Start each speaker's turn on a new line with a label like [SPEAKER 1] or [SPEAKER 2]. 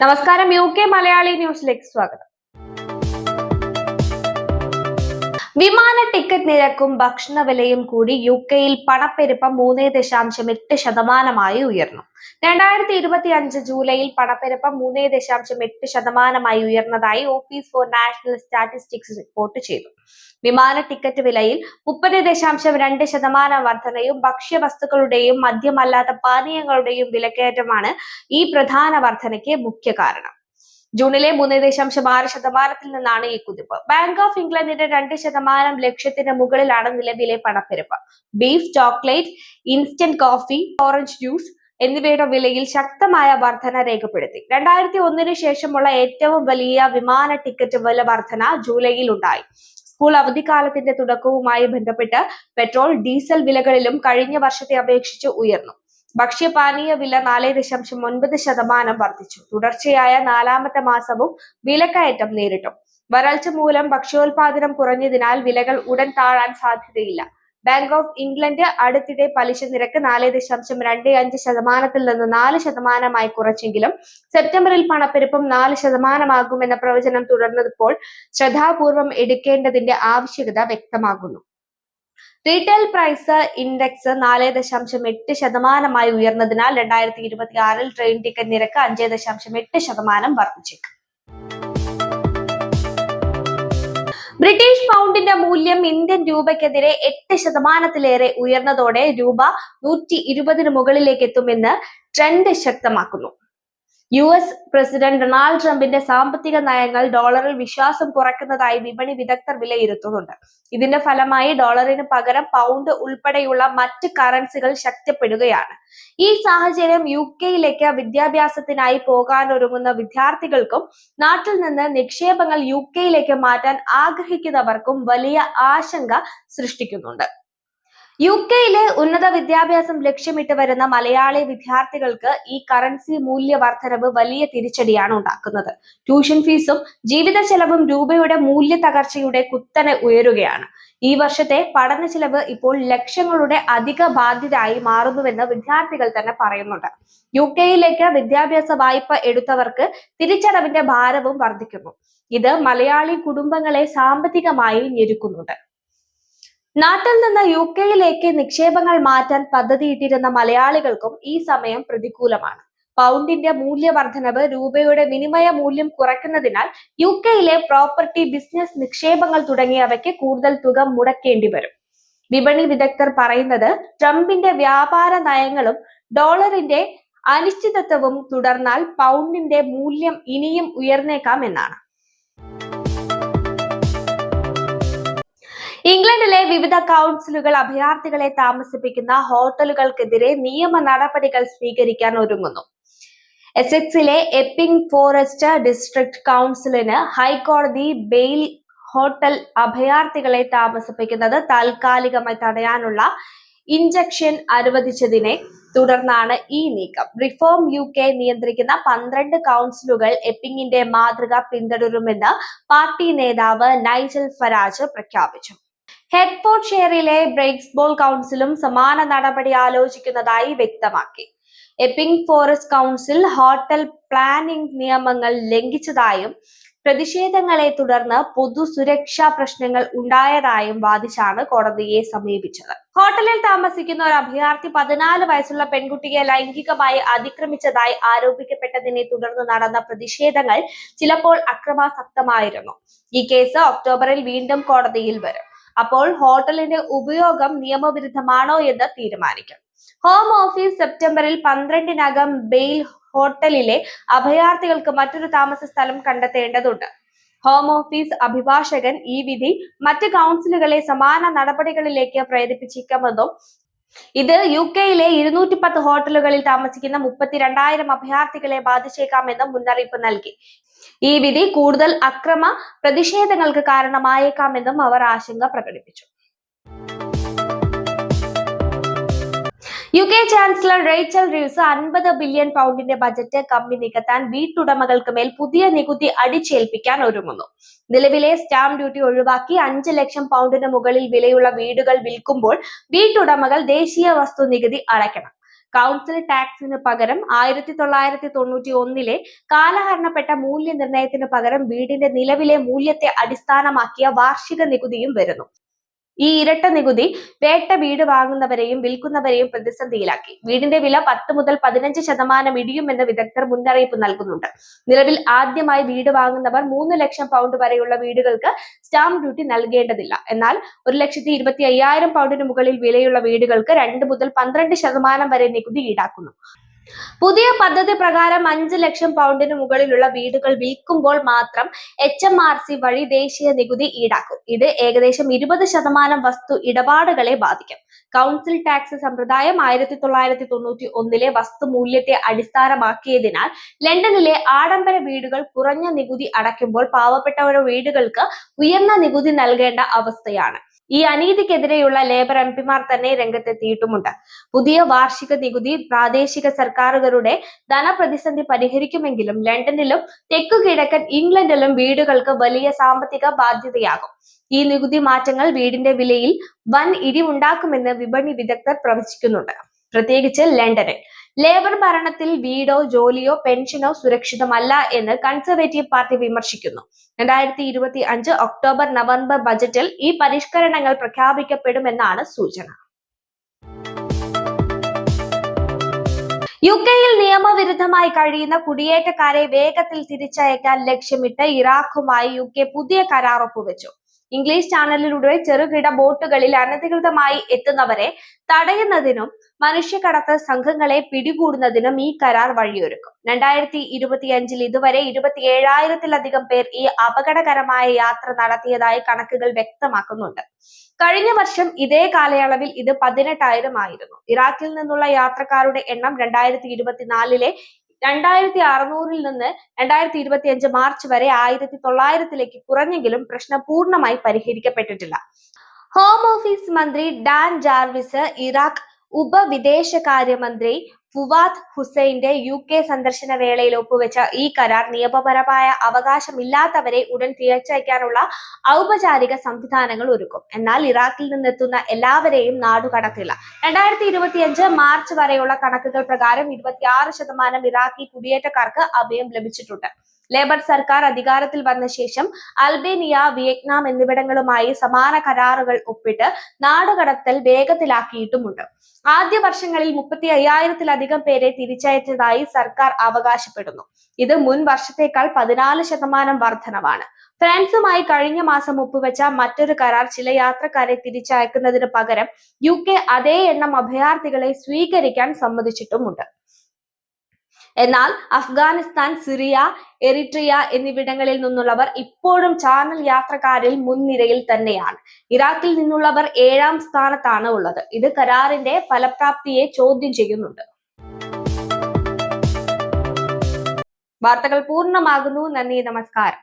[SPEAKER 1] നമസ്കാരം, UK മലയാളി ന്യൂസിലേക്ക് സ്വാഗതം. വിമാന ടിക്കറ്റ് നിരക്കും ഭക്ഷണ വിലയും കൂടി UK-യിൽ പണപ്പെരുപ്പം 3.8% ഉയർന്നു. 2025 ജൂലൈയിൽ പണപ്പെരുപ്പം 3.8% ഉയർന്നതായി office for national statistics report ചെയ്തു. വിമാന ടിക്കറ്റ് വിലയിൽ 30.2% വർധനയും ഭക്ഷ്യവസ്തുക്കളുടെയും മദ്യമല്ലാത്ത പാനീയങ്ങളുടെയും വിലക്കയറ്റമാണ് ഈ പ്രധാന വർധനയ്ക്ക് മുഖ്യ കാരണം. ജൂണിലെ 3.6% നിന്നാണ് ഈ കുതിപ്പ്. ബാങ്ക് ഓഫ് ഇംഗ്ലണ്ടിന്റെ 2% ലക്ഷ്യത്തിന് മുകളിലാണ് നിലവിലെ പണപ്പെരുപ്പ്. Beef, chocolate, instant coffee, orange juice എന്നിവയുടെ വിലയിൽ ശക്തമായ വർധന രേഖപ്പെടുത്തി. 2001 ശേഷമുള്ള ഏറ്റവും വലിയ വിമാന ടിക്കറ്റ് വില വർധന ജൂലൈയിൽ ഉണ്ടായി. സ്കൂൾ അവധിക്കാലത്തിന്റെ തുടക്കവുമായി ബന്ധപ്പെട്ട് പെട്രോൾ, ഡീസൽ വിലകളിലും കഴിഞ്ഞ വർഷത്തെ അപേക്ഷിച്ച് ഉയർന്നു. ഭക്ഷ്യപാനീയ വില 4.9% വർദ്ധിച്ചു. തുടർച്ചയായ 4ാമത്തെ മാസവും വിലക്കയറ്റം നേരിട്ടു. വരൾച്ച മൂലം ഭക്ഷ്യോൽപാദനം കുറഞ്ഞതിനാൽ വിലകൾ ഉടൻ താഴാൻ സാധ്യതയില്ല. ബാങ്ക് ഓഫ് ഇംഗ്ലണ്ട് അടുത്തിടെ പലിശ നിരക്ക് 4.25% നിന്ന് 4% കുറച്ചെങ്കിലും സെപ്റ്റംബറിൽ പണപ്പെരുപ്പം 4% എന്ന പ്രവചനം തുടർന്നപ്പോൾ ശ്രദ്ധാപൂർവം എടുക്കേണ്ടതിന്റെ ആവശ്യകത വ്യക്തമാകുന്നു. റീറ്റെയിൽ പ്രൈസ് ഇൻഡെക്സ് 4.8% ഉയർന്നതിനാൽ 2026 ട്രെയിൻ ടിക്കറ്റ് നിരക്ക് 5.8% വർദ്ധിച്ചേക്കും. ബ്രിട്ടീഷ് പൗണ്ടിന്റെ മൂല്യം ഇന്ത്യൻ രൂപയ്ക്കെതിരെ 8%-ലേറെ ഉയർന്നതോടെ രൂപ 120 മുകളിലേക്ക് എത്തുമെന്ന് ട്രെൻഡ് ശക്തമാക്കുന്നു. US പ്രസിഡന്റ് ഡൊണാൾഡ് ട്രംപിന്റെ സാമ്പത്തിക നയങ്ങൾ ഡോളറിൽ വിശ്വാസം കുറയ്ക്കുന്നതായി വിപണി വിദഗ്ധർ വിലയിരുത്തുന്നുണ്ട്. ഇതിന്റെ ഫലമായി ഡോളറിന് പകരം പൗണ്ട് ഉൾപ്പെടെയുള്ള മറ്റ് കറൻസികൾ ശക്തിപ്പെടുകയാണ്. ഈ സാഹചര്യം UK-യിലേക്ക് വിദ്യാഭ്യാസത്തിനായി പോകാനൊരുങ്ങുന്ന വിദ്യാർത്ഥികൾക്കും നാട്ടിൽ നിന്ന് നിക്ഷേപങ്ങൾ UK-യിലേക്ക് മാറ്റാൻ ആഗ്രഹിക്കുന്നവർക്കും വലിയ ആശങ്ക സൃഷ്ടിക്കുന്നുണ്ട്. UK-യിലെ ഉന്നത വിദ്യാഭ്യാസം ലക്ഷ്യമിട്ട് വരുന്ന മലയാളി വിദ്യാർത്ഥികൾക്ക് ഈ കറൻസി മൂല്യവർദ്ധനവ് വലിയ തിരിച്ചടിയാണ് ഉണ്ടാക്കുന്നത്. ട്യൂഷൻ ഫീസും ജീവിത ചെലവും രൂപയുടെ മൂല്യ തകർച്ചയുടെ കുത്തനെ ഉയരുകയാണ്. ഈ വർഷത്തെ പഠന ചിലവ് ഇപ്പോൾ ലക്ഷങ്ങളുടെ അധിക ബാധ്യതയായി മാറുന്നുവെന്ന് വിദ്യാർത്ഥികൾ തന്നെ പറയുന്നുണ്ട്. UK-യിലേക്ക് വിദ്യാഭ്യാസ വായ്പ എടുത്തവർക്ക് തിരിച്ചടവിന്റെ ഭാരവും വർദ്ധിക്കുന്നു. ഇത് മലയാളി കുടുംബങ്ങളെ സാമ്പത്തികമായി ഞെരുക്കുന്നുണ്ട്. നാട്ടിൽ നിന്ന് UK-യിലേക്ക് നിക്ഷേപങ്ങൾ മാറ്റാൻ പദ്ധതിയിട്ടിരുന്ന മലയാളികൾക്കും ഈ സമയം പ്രതികൂലമാണ്. പൗണ്ടിന്റെ മൂല്യവർദ്ധനവ് രൂപയുടെ വിനിമയ മൂല്യം കുറയ്ക്കുന്നതിനാൽ UK-യിലെ പ്രോപ്പർട്ടി, ബിസിനസ്, നിക്ഷേപങ്ങൾ തുടങ്ങിയവയ്ക്ക് കൂടുതൽ തുക മുടക്കേണ്ടി വരും. വിപണി വിദഗ്ധർ പറയുന്നത് ട്രംപിന്റെ വ്യാപാര നയങ്ങളും ഡോളറിന്റെ അനിശ്ചിതത്വവും തുടർന്നാൽ പൗണ്ടിന്റെ മൂല്യം ഇനിയും ഉയർന്നേക്കാം എന്നാണ്. ഇംഗ്ലണ്ടിലെ വിവിധ കൗൺസിലുകൾ അഭയാർത്ഥികളെ താമസിപ്പിക്കുന്ന ഹോട്ടലുകൾക്കെതിരെ നിയമ നടപടികൾ സ്വീകരിക്കാൻ ഒരുങ്ങുന്നു. എസെക്സിലെ എപ്പിംഗ് ഫോറസ്റ്റ് ഡിസ്ട്രിക്ട് കൗൺസിലിന് ഹൈക്കോടതി ബെയിൽ ഹോട്ടൽ അഭയാർത്ഥികളെ താമസിപ്പിക്കുന്നത് താൽക്കാലികമായി തടയാനുള്ള ഇൻജക്ഷൻ അനുവദിച്ചതിനെ തുടർന്നാണ് ഈ നീക്കം. റിഫോം UK നിയന്ത്രിക്കുന്ന 12 കൗൺസിലുകൾ എപ്പിംഗിന്റെ മാതൃക പിന്തുടരുമെന്ന് പാർട്ടി നേതാവ് നൈജൽ ഫരാജ് പ്രഖ്യാപിച്ചു. ഹെഡ്ഫോർഡ്ഷെയറിലെ ബ്രേക്സ്ബോൾ കൗൺസിലും സമാന നടപടി ആലോചിക്കുന്നതായി വ്യക്തമാക്കി. Epping forest council hotel planning നിയമങ്ങൾ ലംഘിച്ചതായും പ്രതിഷേധങ്ങളെ തുടർന്ന് പൊതുസുരക്ഷാ പ്രശ്നങ്ങൾ ഉണ്ടായതായും വാദിച്ചാണ് കോടതിയെ സമീപിച്ചത്. ഹോട്ടലിൽ താമസിക്കുന്ന ഒരു അഭയാർത്ഥി 14 വയസ്സുള്ള പെൺകുട്ടിയെ ലൈംഗികമായി അതിക്രമിച്ചതായി ആരോപിക്കപ്പെട്ടതിനെ തുടർന്ന് നടന്ന പ്രതിഷേധങ്ങൾ ചിലപ്പോൾ അക്രമാസക്തമായിരുന്നു. ഈ കേസ് ഒക്ടോബറിൽ വീണ്ടും കോടതിയിൽ വരും. അപ്പോൾ ഹോട്ടലിന്റെ ഉപയോഗം നിയമവിരുദ്ധമാണോ എന്ന് തീരുമാനിക്കും. ഹോം ഓഫീസ് സെപ്റ്റംബറിൽ 12-നകം ബെയിൽ ഹോട്ടലിലെ അഭയാർത്ഥികൾക്ക് മറ്റൊരു താമസ സ്ഥലം കണ്ടെത്തേണ്ടതുണ്ട്. ഹോം ഓഫീസ് അഭിഭാഷകൻ ഈ വിധി മറ്റ് കൗൺസിലുകളെ സമാന നടപടികളിലേക്ക് പ്രേരിപ്പിച്ചേക്കുമെന്നും ഇത് UK-യിലെ 210 ഹോട്ടലുകളിൽ താമസിക്കുന്ന 32,000 അഭയാർത്ഥികളെ ബാധിച്ചേക്കാമെന്നും മുന്നറിയിപ്പ് നൽകി. ഈ വിധി കൂടുതൽ അക്രമ പ്രതിഷേധങ്ങൾക്ക് കാരണമായേക്കാമെന്നും അവർ ആശങ്ക പ്രകടിപ്പിച്ചു. UK chancellor Rachel Reeves 50 billion പൗണ്ടിന്റെ ബജറ്റ് കമ്മി നികത്താൻ വീട്ടുടമകൾക്ക് മേൽ പുതിയ നികുതി അടിച്ചേൽപ്പിക്കാൻ ഒരുങ്ങുന്നു. നിലവിലെ സ്റ്റാമ്പ് ഡ്യൂട്ടി ഒഴിവാക്കി 5 ലക്ഷം പൗണ്ടിന് മുകളിൽ വിലയുള്ള വീടുകൾ വിൽക്കുമ്പോൾ വീട്ടുടമകൾ ദേശീയ വസ്തു നികുതി അടയ്ക്കണം. കൗൺസിൽ ടാക്സിന് പകരം 1991 കാലഹരണപ്പെട്ട മൂല്യനിർണ്ണയത്തിന് പകരം വീടിന്റെ നിലവിലെ മൂല്യത്തെ അടിസ്ഥാനമാക്കിയ വാർഷിക നികുതിയും വരുന്നു. ഈ ഇരട്ട നികുതി വേട്ട വീട് വാങ്ങുന്നവരെയും വിൽക്കുന്നവരെയും പ്രതിസന്ധിയിലാക്കി. വീടിന്റെ വില 10 മുതൽ 15% ഇടിയുമെന്ന് വിദഗ്ധർ മുന്നറിയിപ്പ് നൽകുന്നുണ്ട്. നിലവിൽ ആദ്യമായി വീട് വാങ്ങുന്നവർ 3 ലക്ഷം പൗണ്ട് വരെയുള്ള വീടുകൾക്ക് സ്റ്റാമ്പ് ഡ്യൂട്ടി നൽകേണ്ടതില്ല. എന്നാൽ 1,25,000 പൗണ്ടിന് മുകളിൽ വിലയുള്ള വീടുകൾക്ക് 2 മുതൽ 12% വരെ നികുതി ഈടാക്കുന്നു. പുതിയ പദ്ധതി പ്രകാരം 5 ലക്ഷം പൗണ്ടിന് മുകളിലുള്ള വീടുകൾ വിൽക്കുമ്പോൾ മാത്രം HMRC വഴി ദേശീയ നികുതി ഈടാക്കും. ഇത് ഏകദേശം 20% വസ്തു ഇടപാടുകളെ ബാധിക്കും. കൗൺസിൽ ടാക്സ് സമ്പ്രദായം 1991 വസ്തു മൂല്യത്തെ അടിസ്ഥാനമാക്കിയതിനാൽ ലണ്ടനിലെ ആഡംബര വീടുകൾ കുറഞ്ഞ നികുതി അടയ്ക്കുമ്പോൾ പാവപ്പെട്ടവരുടെ വീടുകൾക്ക് ഉയർന്ന നികുതി നൽകേണ്ട അവസ്ഥയാണ്. ഈ അനീതിക്കെതിരെയുള്ള ലേബർ എംപിമാർ തന്നെ രംഗത്തെത്തിയിട്ടുമുണ്ട്. പുതിയ വാർഷിക നികുതി പ്രാദേശിക സർക്കാരുകളുടെ ധനപ്രതിസന്ധി പരിഹരിക്കുമെങ്കിലും ലണ്ടനിലും തെക്കുകിഴക്കൻ ഇംഗ്ലണ്ടിലും വീടുകൾക്ക് വലിയ സാമ്പത്തിക ബാധ്യതയാകും. ഈ നികുതി മാറ്റങ്ങൾ വീടിന്റെ വിലയിൽ വൻ ഇടിവുണ്ടാക്കുമെന്ന് വിപണി വിദഗ്ധർ പ്രവചിക്കുന്നുണ്ട്. പ്രത്യേകിച്ച് ലണ്ടനിൽ ലേബർ ഭരണത്തിൽ വീടോ ജോലിയോ പെൻഷനോ സുരക്ഷിതമല്ല എന്ന് കൺസർവേറ്റീവ് പാർട്ടി വിമർശിക്കുന്നു. 2025 ഒക്ടോബർ-നവംബർ ബജറ്റിൽ ഈ പരിഷ്കരണങ്ങൾ പ്രഖ്യാപിക്കപ്പെടുമെന്നാണ് സൂചന. യുകെയിൽ നിയമവിരുദ്ധമായി കഴിയുന്ന കുടിയേറ്റക്കാരെ വേഗത്തിൽ തിരിച്ചയക്കാൻ ലക്ഷ്യമിട്ട് ഇറാഖുമായി UK പുതിയ കരാർ ഒപ്പുവെച്ചു. ഇംഗ്ലീഷ് ചാനലിലൂടെ ചെറുകിട ബോട്ടുകളിൽ അനധികൃതമായി എത്തുന്നവരെ തടയുന്നതിനും മനുഷ്യക്കടത്ത് സംഘങ്ങളെ പിടികൂടുന്നതിനും ഈ കരാർ വഴിയൊരുക്കും. 2025 ഇതുവരെ 27,000-ലധികം പേർ ഈ അപകടകരമായ യാത്ര നടത്തിയതായി കണക്കുകൾ വ്യക്തമാക്കുന്നുണ്ട്. കഴിഞ്ഞ വർഷം ഇതേ കാലയളവിൽ ഇത് 18,000 ആയിരുന്നു. ഇറാഖിൽ നിന്നുള്ള യാത്രക്കാരുടെ എണ്ണം 2024 2,600-ൽ നിന്ന് 2025 മാർച്ച് വരെ 1,900-ലേക്ക് കുറഞ്ഞെങ്കിലും പ്രശ്നം പൂർണ്ണമായി പരിഹരിക്കപ്പെട്ടിട്ടില്ല. ഹോം ഓഫീസ് മന്ത്രി ഡാൻ ജാർവിസ് ഇറാഖ് ഉപവിദേശകാര്യമന്ത്രി ഫുവാദ് ഹുസൈന്റെ UK സന്ദർശന വേളയിൽ ഒപ്പുവെച്ച ഈ കരാർ നിയമപരമായ അവകാശമില്ലാത്തവരെ ഉടൻ തിരിച്ചയക്കാനുള്ള ഔപചാരിക സംവിധാനങ്ങൾ ഒരുക്കും. എന്നാൽ ഇറാഖിൽ നിന്നെത്തുന്ന എല്ലാവരെയും നാടുകടത്തില്ല. 2025 മാർച്ച് വരെയുള്ള കണക്കുകൾ പ്രകാരം 26% ഇറാഖി കുടിയേറ്റക്കാർക്ക് അഭയം ലഭിച്ചിട്ടുണ്ട്. ലേബർ സർക്കാർ അധികാരത്തിൽ വന്ന ശേഷം അൽബേനിയ, വിയറ്റ്നാം എന്നിവിടങ്ങളുമായി സമാന കരാറുകൾ ഒപ്പിട്ട് നാടുകടത്തൽ വേഗത്തിലാക്കിയിട്ടുമുണ്ട്. ആദ്യ വർഷങ്ങളിൽ 35,000-ലധികം പേരെ തിരിച്ചയച്ചതായി സർക്കാർ അവകാശപ്പെടുന്നു. ഇത് മുൻ വർഷത്തേക്കാൾ 14% വർധനവാണ്. ഫ്രാൻസുമായി കഴിഞ്ഞ മാസം ഒപ്പുവെച്ച മറ്റൊരു കരാർ ചില യാത്രക്കാരെ തിരിച്ചയക്കുന്നതിന് പകരം UK അതേ എണ്ണം അഭയാർത്ഥികളെ സ്വീകരിക്കാൻ സമ്മതിച്ചിട്ടുമുണ്ട്. എന്നാൽ അഫ്ഗാനിസ്ഥാൻ, സിറിയ, എറിട്രിയ എന്നിവിടങ്ങളിൽ നിന്നുള്ളവർ ഇപ്പോഴും ചാനൽ യാത്രക്കാരിൽ മുൻനിരയിൽ തന്നെയാണ്. ഇറാഖിൽ നിന്നുള്ളവർ 7ാം സ്ഥാനത്താണ് ഉള്ളത്. ഇത് കരാറിന്റെ ഫലപ്രാപ്തിയെ ചോദ്യം ചെയ്യുന്നുണ്ട്. വാർത്തകൾ പൂർണ്ണമാകുന്നു. നന്ദി, നമസ്കാരം.